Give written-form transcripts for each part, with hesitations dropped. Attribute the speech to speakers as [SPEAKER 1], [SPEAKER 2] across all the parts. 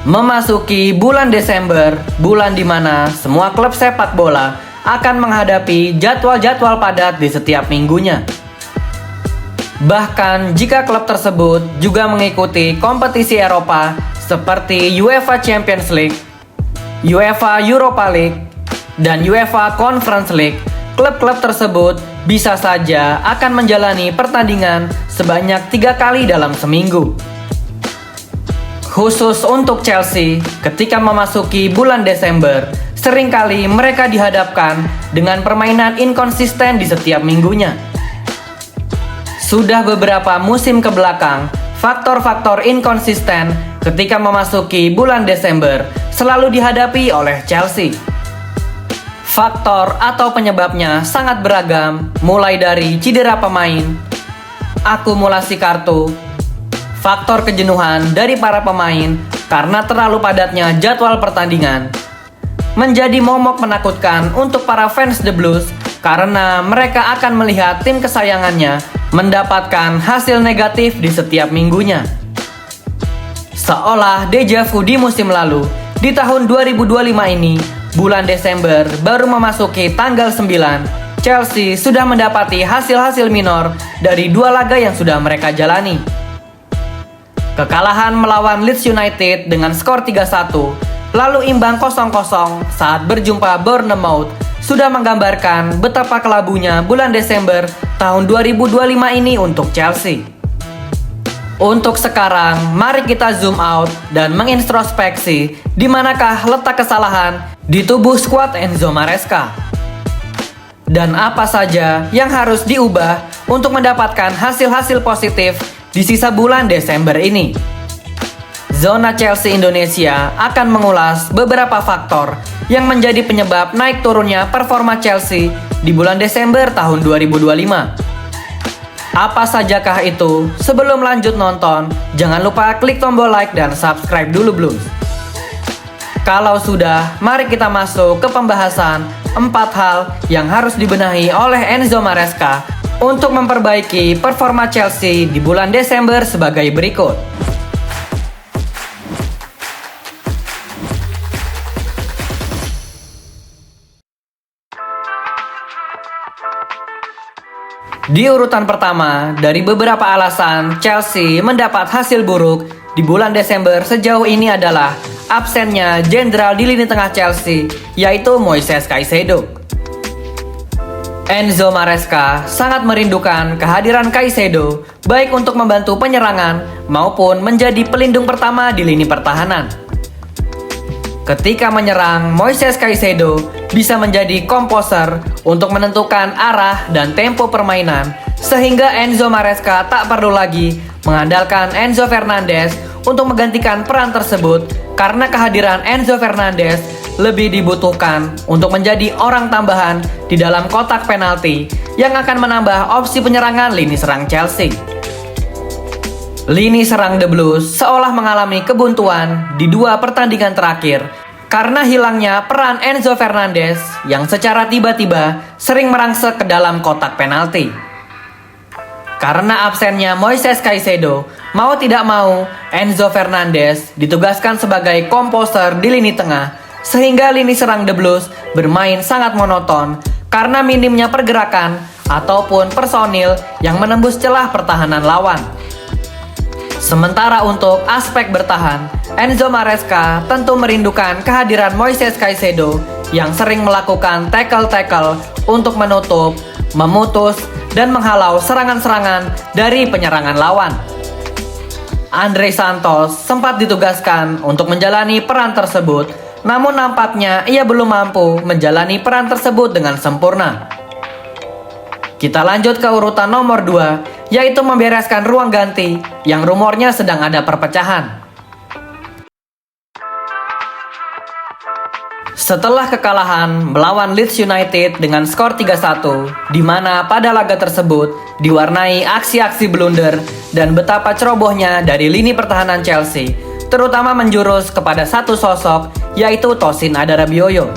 [SPEAKER 1] Memasuki bulan Desember, bulan di mana semua klub sepak bola akan menghadapi jadwal-jadwal padat di setiap minggunya. Bahkan jika klub tersebut juga mengikuti kompetisi Eropa seperti UEFA Champions League, UEFA Europa League, dan UEFA Conference League, klub-klub tersebut bisa saja akan menjalani pertandingan sebanyak 3 kali dalam seminggu. Khusus untuk Chelsea, ketika memasuki bulan Desember, seringkali mereka dihadapkan dengan permainan inkonsisten di setiap minggunya. Sudah beberapa musim ke belakang, faktor-faktor inkonsisten ketika memasuki bulan Desember selalu dihadapi oleh Chelsea. Faktor atau penyebabnya sangat beragam, mulai dari cedera pemain, akumulasi kartu, faktor kejenuhan dari para pemain karena terlalu padatnya jadwal pertandingan, menjadi momok menakutkan untuk para fans The Blues karena mereka akan melihat tim kesayangannya mendapatkan hasil negatif di setiap minggunya. Seolah deja vu di musim lalu, di tahun 2025 ini, bulan Desember baru memasuki tanggal 9, Chelsea sudah mendapati hasil-hasil minor dari 2 laga yang sudah mereka jalani. Kekalahan melawan Leeds United dengan skor 3-1, lalu imbang 0-0 saat berjumpa Bournemouth, sudah menggambarkan betapa kelabunya bulan Desember tahun 2025 ini untuk Chelsea. Untuk sekarang, mari kita zoom out dan mengintrospeksi di manakah letak kesalahan di tubuh skuad Enzo Maresca. Dan apa saja yang harus diubah untuk mendapatkan hasil-hasil positif di sisa bulan Desember ini. Zona Chelsea Indonesia akan mengulas beberapa faktor yang menjadi penyebab naik turunnya performa Chelsea di bulan Desember tahun 2025. Apa sajakah itu? Sebelum lanjut nonton, jangan lupa klik tombol like dan subscribe dulu Blues. Kalau sudah, mari kita masuk ke pembahasan 4 hal yang harus dibenahi oleh Enzo Maresca untuk memperbaiki performa Chelsea di bulan Desember sebagai berikut. Di urutan pertama, dari beberapa alasan Chelsea mendapat hasil buruk di bulan Desember sejauh ini adalah absennya jenderal di lini tengah Chelsea, yaitu Moises Caicedo. Enzo Maresca sangat merindukan kehadiran Caicedo, baik untuk membantu penyerangan maupun menjadi pelindung pertama di lini pertahanan. Ketika menyerang, Moises Caicedo bisa menjadi komposer untuk menentukan arah dan tempo permainan, sehingga Enzo Maresca tak perlu lagi mengandalkan Enzo Fernandez untuk menggantikan peran tersebut, karena kehadiran Enzo Fernandez lebih dibutuhkan untuk menjadi orang tambahan di dalam kotak penalti yang akan menambah opsi penyerangan lini serang Chelsea. Lini serang The Blues seolah mengalami kebuntuan di 2 pertandingan terakhir karena hilangnya peran Enzo Fernandez yang secara tiba-tiba sering merangsek ke dalam kotak penalti. Karena absennya Moises Caicedo, mau tidak mau Enzo Fernandez ditugaskan sebagai komposer di lini tengah, sehingga lini serang The Blues bermain sangat monoton karena minimnya pergerakan ataupun personil yang menembus celah pertahanan lawan. Sementara untuk aspek bertahan, Enzo Maresca tentu merindukan kehadiran Moises Caicedo yang sering melakukan tackle-tackle untuk menutup, memutus, dan menghalau serangan-serangan dari penyerangan lawan. Andre Santos sempat ditugaskan untuk menjalani peran tersebut, namun nampaknya ia belum mampu menjalani peran tersebut dengan sempurna. Kita lanjut ke urutan nomor 2, yaitu membereskan ruang ganti yang rumornya sedang ada perpecahan. Setelah kekalahan melawan Leeds United dengan skor 3-1, di mana pada laga tersebut diwarnai aksi-aksi blunder dan betapa cerobohnya dari lini pertahanan Chelsea, terutama menjurus kepada satu sosok, yaitu Tosin Adarabioyo.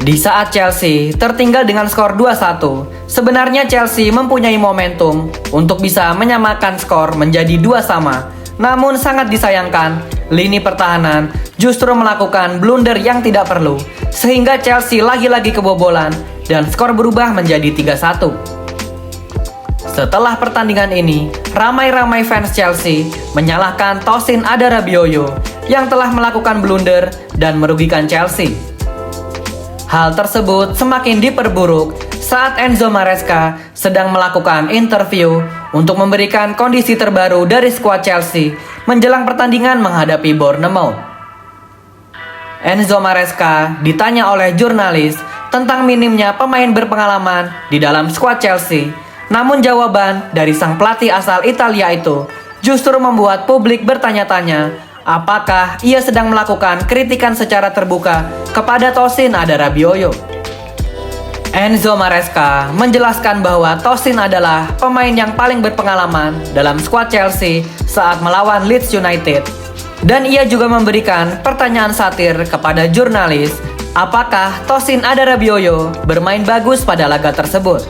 [SPEAKER 1] Di saat Chelsea tertinggal dengan skor 2-1, sebenarnya Chelsea mempunyai momentum untuk bisa menyamakan skor menjadi 2-2. Namun sangat disayangkan, lini pertahanan justru melakukan blunder yang tidak perlu, sehingga Chelsea lagi-lagi kebobolan dan skor berubah menjadi 3-1. Setelah pertandingan ini, ramai-ramai fans Chelsea menyalahkan Tosin Adarabioyo yang telah melakukan blunder dan merugikan Chelsea. Hal tersebut semakin diperburuk saat Enzo Maresca sedang melakukan interview untuk memberikan kondisi terbaru dari skuad Chelsea menjelang pertandingan menghadapi Bournemouth. Enzo Maresca ditanya oleh jurnalis tentang minimnya pemain berpengalaman di dalam skuad Chelsea, namun jawaban dari sang pelatih asal Italia itu justru membuat publik bertanya-tanya apakah ia sedang melakukan kritikan secara terbuka kepada Tosin Adarabioyo. Enzo Maresca menjelaskan bahwa Tosin adalah pemain yang paling berpengalaman dalam skuad Chelsea saat melawan Leeds United. Dan ia juga memberikan pertanyaan satir kepada jurnalis, apakah Tosin Adarabioyo bermain bagus pada laga tersebut.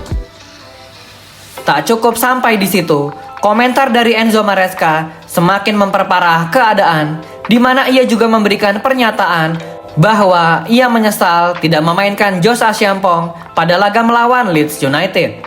[SPEAKER 1] Tak cukup sampai di situ, komentar dari Enzo Maresca semakin memperparah keadaan, di mana ia juga memberikan pernyataan bahwa ia menyesal tidak memainkan Josh Asyampong pada laga melawan Leeds United.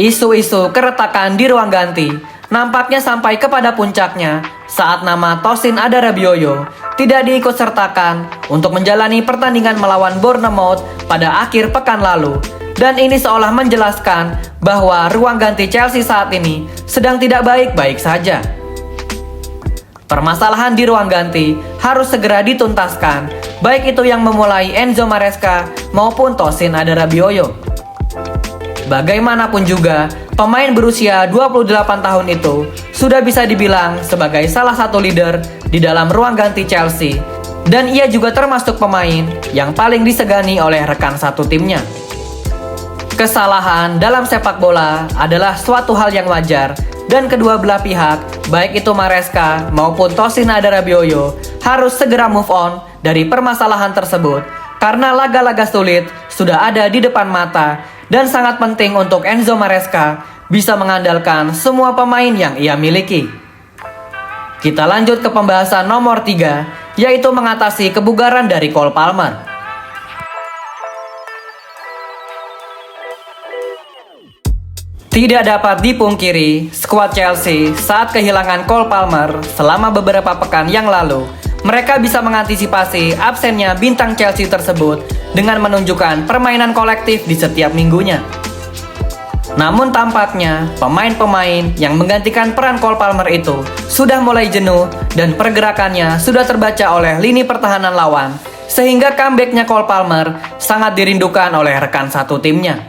[SPEAKER 1] Isu-isu keretakan di ruang ganti nampaknya sampai kepada puncaknya saat nama Tosin Adarabioyo tidak diikutsertakan untuk menjalani pertandingan melawan Bournemouth pada akhir pekan lalu. Dan ini seolah menjelaskan bahwa ruang ganti Chelsea saat ini sedang tidak baik-baik saja. Permasalahan di ruang ganti harus segera dituntaskan, baik itu yang memulai Enzo Maresca maupun Tosin Adarabioyo. Bagaimanapun juga, pemain berusia 28 tahun itu sudah bisa dibilang sebagai salah satu leader di dalam ruang ganti Chelsea, dan ia juga termasuk pemain yang paling disegani oleh rekan satu timnya. Kesalahan dalam sepak bola adalah suatu hal yang wajar, dan kedua belah pihak, baik itu Maresca maupun Tosin Adarabioyo, harus segera move on dari permasalahan tersebut karena laga-laga sulit sudah ada di depan mata, dan sangat penting untuk Enzo Maresca bisa mengandalkan semua pemain yang ia miliki. Kita lanjut ke pembahasan nomor 3, yaitu mengatasi kebugaran dari Cole Palmer. Tidak dapat dipungkiri, skuad Chelsea saat kehilangan Cole Palmer selama beberapa pekan yang lalu, mereka bisa mengantisipasi absennya bintang Chelsea tersebut dengan menunjukkan permainan kolektif di setiap minggunya. Namun tampaknya pemain-pemain yang menggantikan peran Cole Palmer itu sudah mulai jenuh dan pergerakannya sudah terbaca oleh lini pertahanan lawan, sehingga comebacknya Cole Palmer sangat dirindukan oleh rekan satu timnya.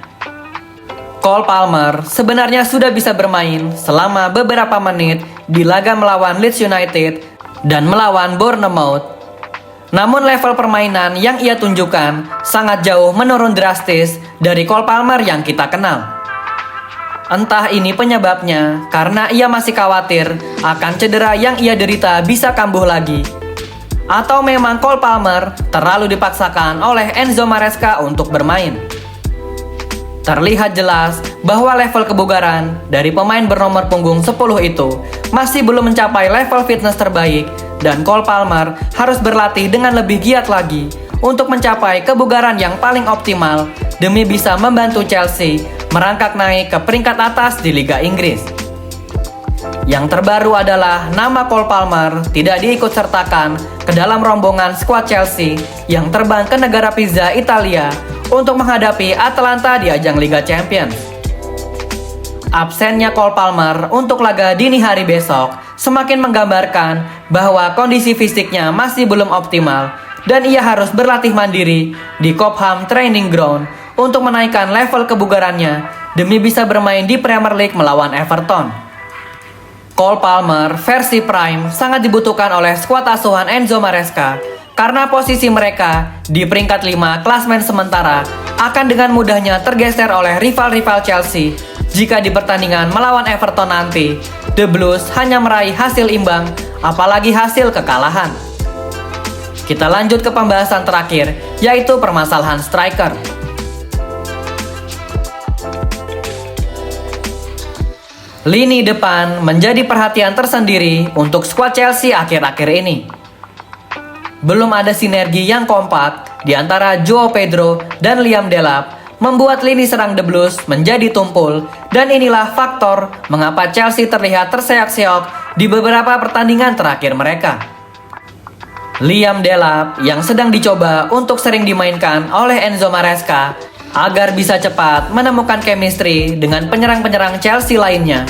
[SPEAKER 1] Cole Palmer sebenarnya sudah bisa bermain selama beberapa menit di laga melawan Leeds United dan melawan Bournemouth. Namun level permainan yang ia tunjukkan sangat jauh menurun drastis dari Cole Palmer yang kita kenal. Entah ini penyebabnya karena ia masih khawatir akan cedera yang ia derita bisa kambuh lagi, atau memang Cole Palmer terlalu dipaksakan oleh Enzo Maresca untuk bermain. Terlihat jelas bahwa level kebugaran dari pemain bernomor punggung 10 itu masih belum mencapai level fitness terbaik, dan Cole Palmer harus berlatih dengan lebih giat lagi untuk mencapai kebugaran yang paling optimal demi bisa membantu Chelsea merangkak naik ke peringkat atas di Liga Inggris. Yang terbaru adalah nama Cole Palmer tidak diikutsertakan ke dalam rombongan skuad Chelsea yang terbang ke negara Pisa, Italia untuk menghadapi Atalanta di ajang Liga Champions. Absennya Cole Palmer untuk laga dini hari besok semakin menggambarkan bahwa kondisi fisiknya masih belum optimal dan ia harus berlatih mandiri di Cobham Training Ground untuk menaikkan level kebugarannya demi bisa bermain di Premier League melawan Everton. Cole Palmer versi Prime sangat dibutuhkan oleh skuad asuhan Enzo Maresca karena posisi mereka di peringkat 5 klasmen sementara akan dengan mudahnya tergeser oleh rival-rival Chelsea jika di pertandingan melawan Everton nanti The Blues hanya meraih hasil imbang, apalagi hasil kekalahan. Kita lanjut ke pembahasan terakhir, yaitu permasalahan striker. Lini depan menjadi perhatian tersendiri untuk skuad Chelsea akhir-akhir ini. Belum ada sinergi yang kompak di antara Joao Pedro dan Liam Delap, membuat lini serang The Blues menjadi tumpul, dan inilah faktor mengapa Chelsea terlihat terseok-seok di beberapa pertandingan terakhir mereka. Liam Delap yang sedang dicoba untuk sering dimainkan oleh Enzo Maresca agar bisa cepat menemukan chemistry dengan penyerang-penyerang Chelsea lainnya.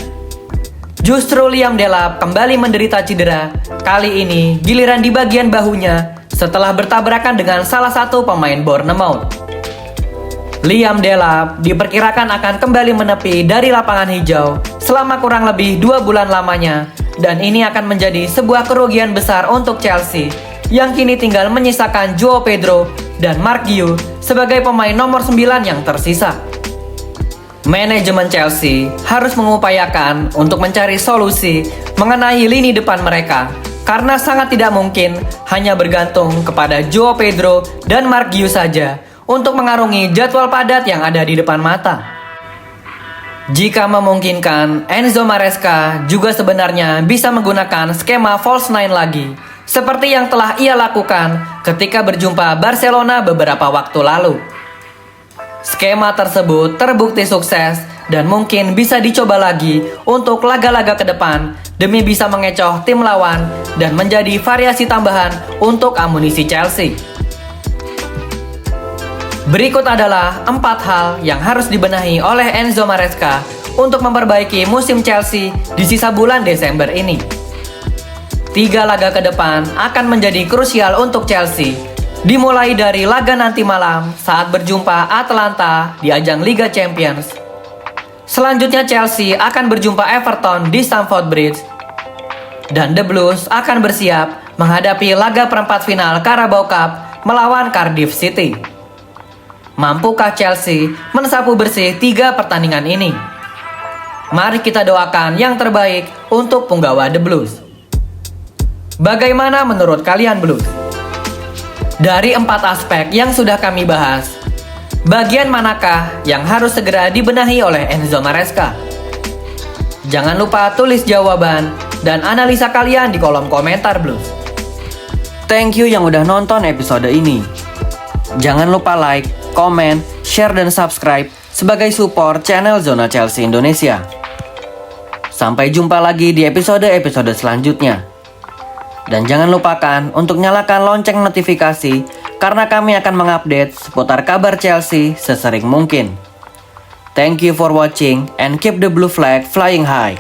[SPEAKER 1] Justru Liam Delap kembali menderita cedera, kali ini giliran di bagian bahunya setelah bertabrakan dengan salah satu pemain Bournemouth. Liam Delap diperkirakan akan kembali menepi dari lapangan hijau selama kurang lebih 2 bulan lamanya, dan ini akan menjadi sebuah kerugian besar untuk Chelsea yang kini tinggal menyisakan Joao Pedro dan Mark Guehi sebagai pemain nomor 9 yang tersisa. Manajemen Chelsea harus mengupayakan untuk mencari solusi mengenai lini depan mereka, karena sangat tidak mungkin hanya bergantung kepada Joao Pedro dan Mark Guehi saja untuk mengarungi jadwal padat yang ada di depan mata. Jika memungkinkan, Enzo Maresca juga sebenarnya bisa menggunakan skema false nine lagi, seperti yang telah ia lakukan ketika berjumpa Barcelona beberapa waktu lalu. Skema tersebut terbukti sukses dan mungkin bisa dicoba lagi untuk laga-laga ke depan demi bisa mengecoh tim lawan dan menjadi variasi tambahan untuk amunisi Chelsea. Berikut adalah 4 hal yang harus dibenahi oleh Enzo Maresca untuk memperbaiki musim Chelsea di sisa bulan Desember ini. 3 laga ke depan akan menjadi krusial untuk Chelsea, dimulai dari laga nanti malam saat berjumpa Atalanta di ajang Liga Champions. Selanjutnya Chelsea akan berjumpa Everton di Stamford Bridge, dan The Blues akan bersiap menghadapi laga perempat final Carabao Cup melawan Cardiff City. Mampukah Chelsea mensapu bersih 3 pertandingan ini? Mari kita doakan yang terbaik untuk punggawa The Blues. Bagaimana menurut kalian Blues? Dari 4 aspek yang sudah kami bahas, bagian manakah yang harus segera dibenahi oleh Enzo Maresca? Jangan lupa tulis jawaban dan analisa kalian di kolom komentar Blues. Thank you yang udah nonton episode ini. Jangan lupa like, komen, share, dan subscribe sebagai support channel Zona Chelsea Indonesia. Sampai jumpa lagi di episode-episode selanjutnya. Dan jangan lupakan untuk nyalakan lonceng notifikasi karena kami akan mengupdate seputar kabar Chelsea sesering mungkin. Thank you for watching and keep the blue flag flying high.